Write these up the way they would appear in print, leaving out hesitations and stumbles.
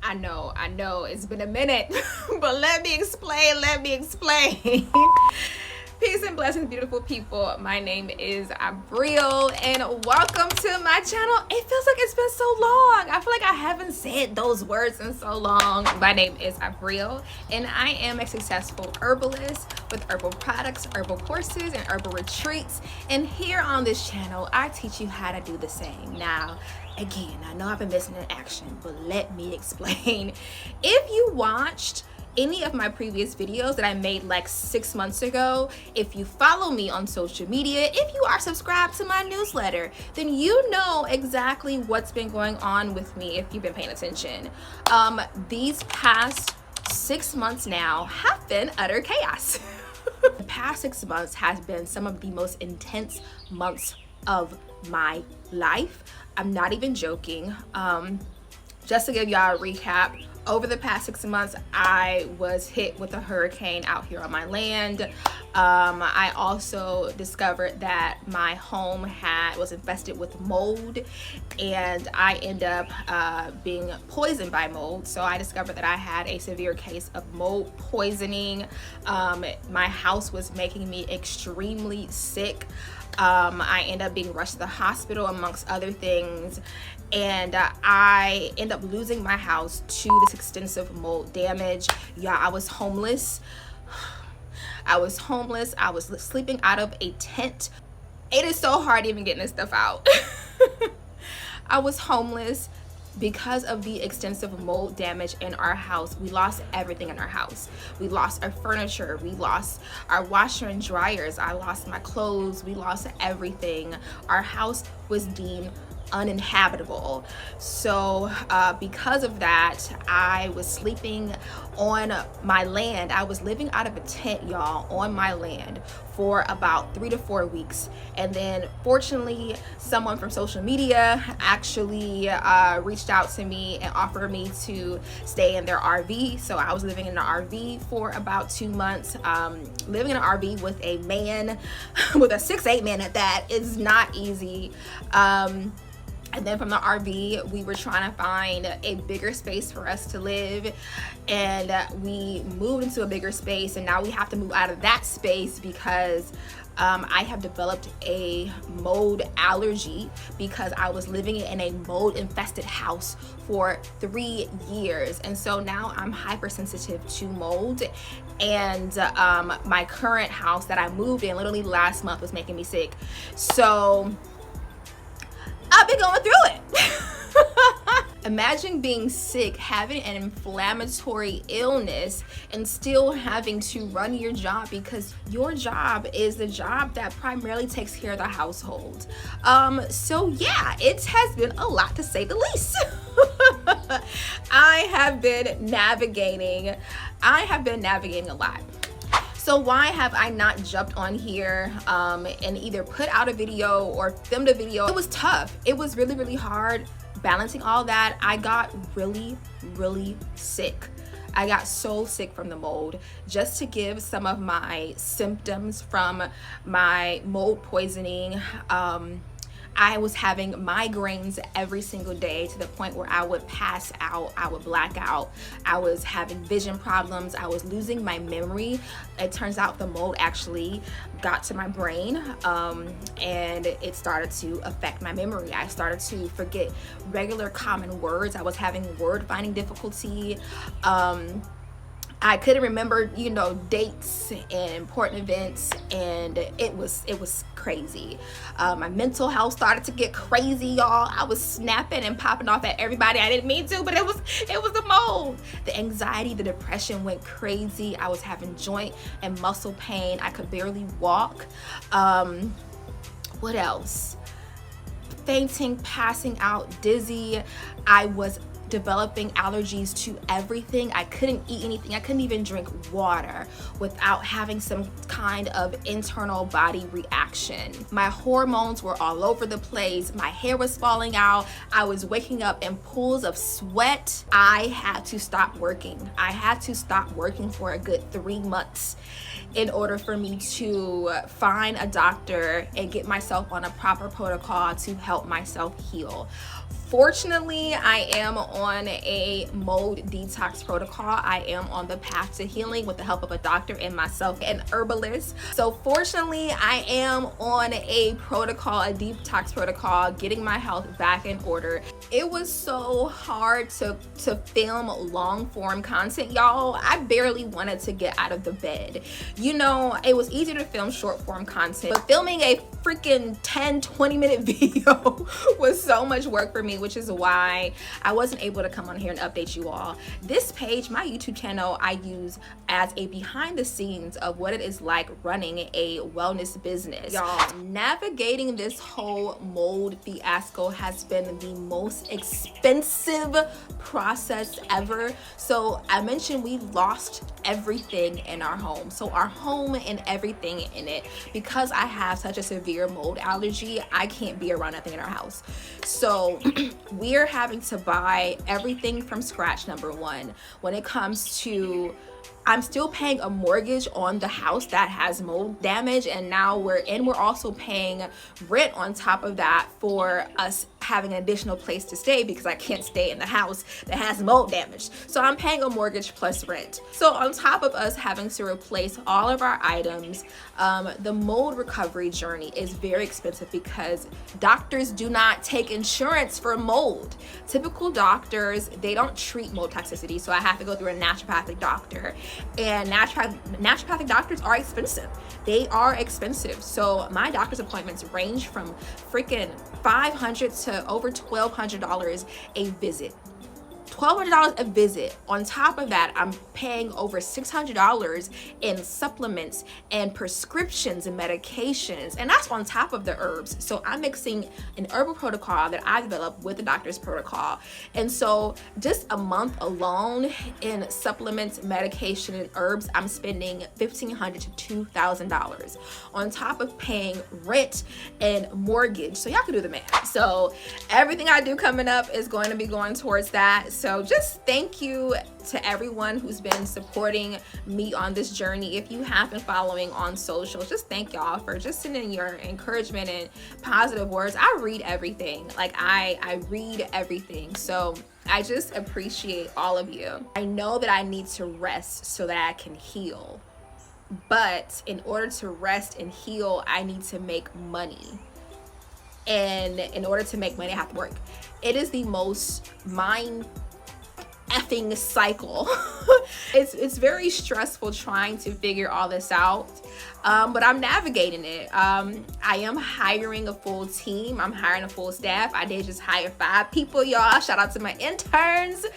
I know, it's been a minute, but let me explain. Peace and blessings, beautiful people. My name is Abriel, and welcome to my channel. It feels like it's been so long. I feel like I haven't said those words in so long. My name is Abriel, and I am a successful herbalist with herbal products, herbal courses, and herbal retreats. And here on this channel, I teach you how to do the same. Now, again, I know I've been missing in action, but let me explain. If you watched any of my previous videos that I made like 6 months ago, if you follow me on social media, if you are subscribed to my newsletter, then you know exactly what's been going on with me if you've been paying attention. These past 6 months now have been utter chaos. The past 6 months has been some of the most intense months of my life. I'm not even joking. Just to give y'all a recap, over the past 6 months, I was hit with a hurricane out here on my land. I also discovered that my home was infested with mold, and I ended up being poisoned by mold. So I discovered that I had a severe case of mold poisoning. My house was making me extremely sick. I ended up being rushed to the hospital, amongst other things, and I ended up losing my house to this extensive mold damage. Yeah, I was homeless. I was sleeping out of a tent. It is so hard even getting this stuff out. I was homeless because of the extensive mold damage in our house. We lost everything in our house. We lost our furniture. We lost our washer and dryers. I lost my clothes. We lost everything. Our house was deemed uninhabitable. So because of that, I was sleeping on my land. I was living out of a tent, y'all, on my land for about 3 to 4 weeks. And then fortunately, someone from social media actually reached out to me and offered me to stay in their RV. So I was living in an RV for about 2 months. Living in an RV with a man, with a 6'8" man at that, is not easy. And then from the RV, we were trying to find a bigger space for us to live, and we moved into a bigger space, and now we have to move out of that space because I have developed a mold allergy because I was living in a mold infested house for 3 years. And so now I'm hypersensitive to mold, and my current house that I moved in literally last month was making me sick. So I've been going through it. Imagine being sick, having an inflammatory illness, and still having to run your job because your job is the job that primarily takes care of the household. So yeah, it has been a lot, to say the least. I have been navigating a lot. So why have I not jumped on here and either put out a video or filmed a video? It was tough. It was really, really hard balancing all that. I got really, really sick. I got so sick from the mold. Just to give some of my symptoms from my mold poisoning, I was having migraines every single day to the point where I would pass out, I would black out. I was having vision problems. I was losing my memory. It turns out the mold actually got to my brain, and it started to affect my memory. I started to forget regular common words. I was having word finding difficulty. I couldn't remember, dates and important events, and it was crazy. My mental health started to get crazy, y'all. I was snapping and popping off at everybody. I didn't mean to, but it was the mold. The anxiety, the depression went crazy. I was having joint and muscle pain. I could barely walk. What else? Fainting, passing out, dizzy. I was developing allergies to everything. I couldn't eat anything. I couldn't even drink water without having some kind of internal body reaction. My hormones were all over the place. My hair was falling out. I was waking up in pools of sweat. I had to stop working. I had to stop working for a good 3 months in order for me to find a doctor and get myself on a proper protocol to help myself heal. Fortunately, I am on a mold detox protocol. I am on the path to healing with the help of a doctor and myself, an herbalist. So fortunately, I am on a protocol, a detox protocol, getting my health back in order. It was so hard to film long form content, y'all. I barely wanted to get out of the bed. You know, it was easier to film short form content, but filming a freaking 10-20 minute video was so much work for me, which is why I wasn't able to come on here and update you all. This page, my YouTube channel, I use as a behind the scenes of what it is like running a wellness business. Y'all, navigating this whole mold fiasco has been the most expensive process ever. So I mentioned we lost everything in our home. So our home and everything in it, because I have such a severe mold allergy, I can't be around nothing in our house. So we're having to buy everything from scratch, number one. When it comes to, I'm still paying a mortgage on the house that has mold damage, and now we're also paying rent on top of that for us having an additional place to stay because I can't stay in the house that has mold damage. So I'm paying a mortgage plus rent. So on top of us having to replace all of our items, the mold recovery journey is very expensive because doctors do not take insurance for mold. Typical doctors, they don't treat mold toxicity, so I have to go through a naturopathic doctor. And naturopathic doctors are expensive. They are expensive. So my doctor's appointments range from freaking $500 to over $1,200 a visit. $1,200 a visit. On top of that, I'm paying over $600 in supplements and prescriptions and medications, and that's on top of the herbs. So I'm mixing an herbal protocol that I developed with the doctor's protocol, and so just a month alone in supplements, medication, and herbs, I'm spending $1,500 to $2,000 on top of paying rent and mortgage. So y'all can do the math. So everything I do coming up is going to be going towards that. So just thank you to everyone who's been supporting me on this journey. If you have been following on social, just thank y'all for just sending your encouragement and positive words. I read everything. Like I read everything. So I just appreciate all of you. I know that I need to rest so that I can heal. But in order to rest and heal, I need to make money. And in order to make money, I have to work. It is the most mind effing cycle. It's very stressful trying to figure all this out, but I'm navigating it. I am hiring a full team. I'm hiring a full staff. I did just hire 5 people, y'all. Shout out to my interns.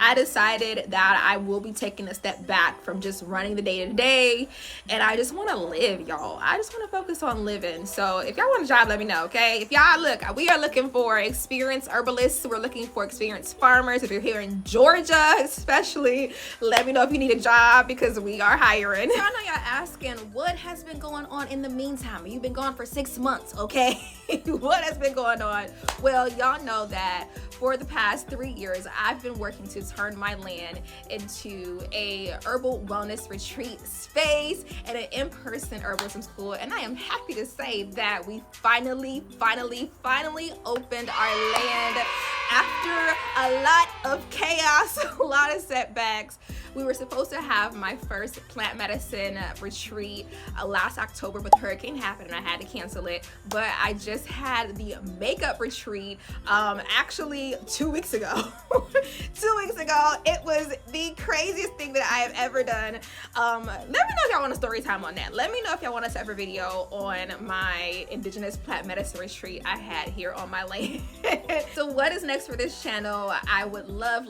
I decided that I will be taking a step back from just running the day to day, and I just want to live, y'all. I just want to focus on living. So if y'all want a job, let me know, okay? If y'all we are looking for experienced herbalists. We're looking for experienced farmers. If you're here in Georgia, especially, let me know if you need a job because we are hiring. So I know y'all asking, what has been going on in the meantime? You've been gone for 6 months, okay? What has been going on? Well, y'all know that for the past 3 years, I've been working to turn my land into a herbal wellness retreat space and an in-person herbalism school. And I am happy to say that we finally opened our land after a lot of chaos, a lot of setbacks. We were supposed to have my first plant medicine retreat last October, but the hurricane happened and I had to cancel it. But I just had the makeup retreat actually 2 weeks ago. 2 weeks ago. It was the craziest thing that I have ever done. Let me know if y'all want a story time on that. Let me know if y'all want a separate video on my Indigenous plant medicine retreat I had here on my land. So what is next for this channel? I would love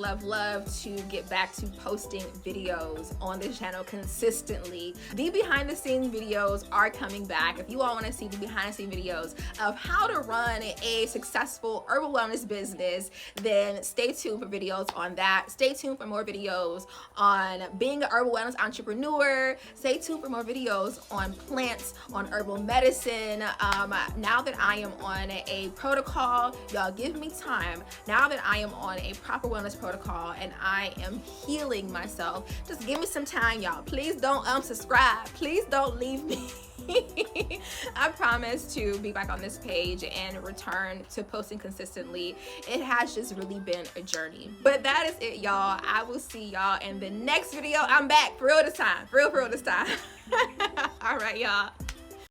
to get back to posting videos on this channel consistently. The behind the scenes videos are coming back. If you all want to see the behind the scenes videos of how to run a successful herbal wellness business, then stay tuned for videos on that. Stay tuned for more videos on being an herbal wellness entrepreneur. Stay tuned for more videos on plants, on herbal medicine. Now that I am on a protocol, y'all give me time. Now that I am on a proper wellness protocol and I am healing myself, just give me some time, y'all. Please don't unsubscribe. Please don't leave me I promise to be back on this page and return to posting consistently. It has just really been a journey. But that is it, y'all. I will see y'all in the next video. I'm back for real this time. For real this time. All right, y'all.